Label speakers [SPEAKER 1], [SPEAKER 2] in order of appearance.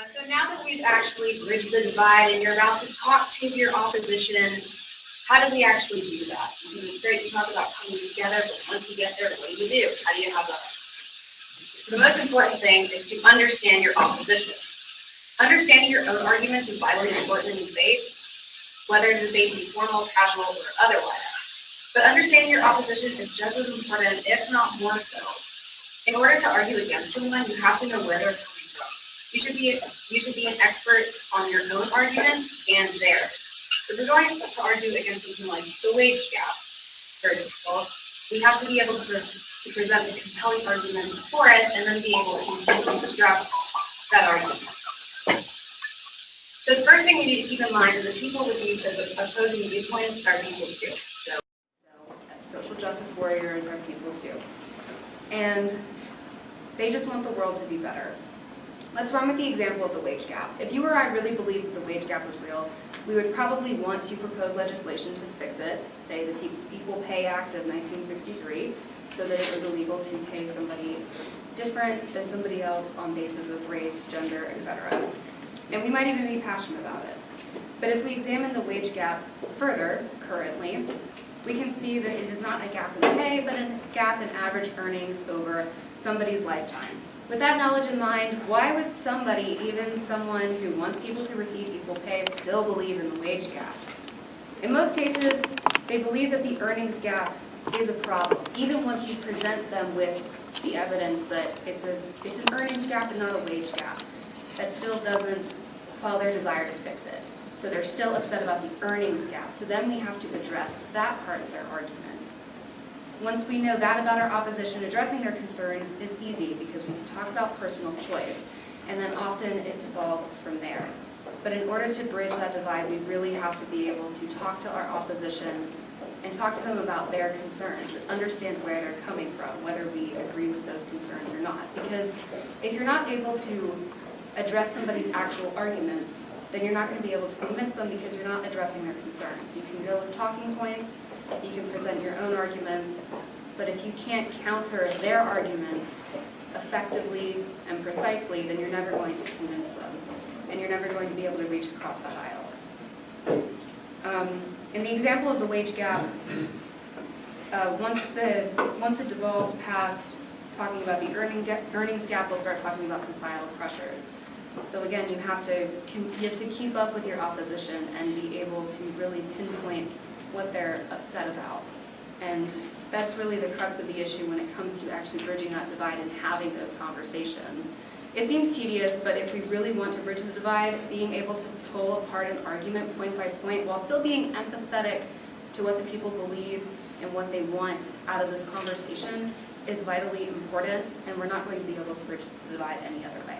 [SPEAKER 1] So now that we've actually bridged the divide and you're about to talk to your opposition, how do we actually do that? Because it's great to talk about coming together, but once you get there, what do? How do you have that? So the most important thing is to understand your opposition. Understanding your own arguments is vitally important in debate, whether the debate be formal, casual, or otherwise. But understanding your opposition is just as important, if not more so. In order to argue against someone, you have to know where they're coming from. You should be an expert on your own arguments and theirs. If we're going to argue against something like the wage gap, for example, we have to be able to present a compelling argument for it and then be able to construct that argument. So the first thing we need to keep in mind is that people with these opposing viewpoints are people too. So
[SPEAKER 2] social justice warriors are people too. And they just want the world to be better. Let's run with the example of the wage gap. If you or I really believed that the wage gap was real, we would probably want to propose legislation to fix it, say the Equal Pay Act of 1963, so that it was illegal to pay somebody different than somebody else on basis of race, gender, etc. And we might even be passionate about it. But if we examine the wage gap further, currently, we can see that it is not a gap in pay, but a gap in average earnings over somebody's lifetime. With that knowledge in mind, why would somebody, even someone who wants people to receive equal pay, still believe in the wage gap? In most cases, they believe that the earnings gap is a problem, even once you present them with the evidence that it's an earnings gap and not a wage gap. That still doesn't quell their desire to fix it. So they're still upset about the earnings gap. So then we have to address that part of their argument. Once we know that about our opposition, addressing their concerns is easy because we can talk about personal choice, and then often it devolves from there. But in order to bridge that divide, we really have to be able to talk to our opposition and talk to them about their concerns and understand where they're coming from, whether we agree with those concerns or not. Because if you're not able to address somebody's actual arguments, then you're not going to be able to convince them because you're not addressing their concerns. You can go with talking points, you can present your own arguments, but if you can't counter their arguments effectively and precisely, then you're never going to convince them, and you're never going to be able to reach across that aisle. In the example of the wage gap, once it devolves past talking about the earnings gap, we'll start talking about societal pressures. So again, you have to keep up with your opposition and be able to really pinpoint what they're upset about. And that's really the crux of the issue when it comes to actually bridging that divide and having those conversations. It seems tedious, but if we really want to bridge the divide, being able to pull apart an argument point by point while still being empathetic to what the people believe and what they want out of this conversation is vitally important, and we're not going to be able to bridge the divide any other way.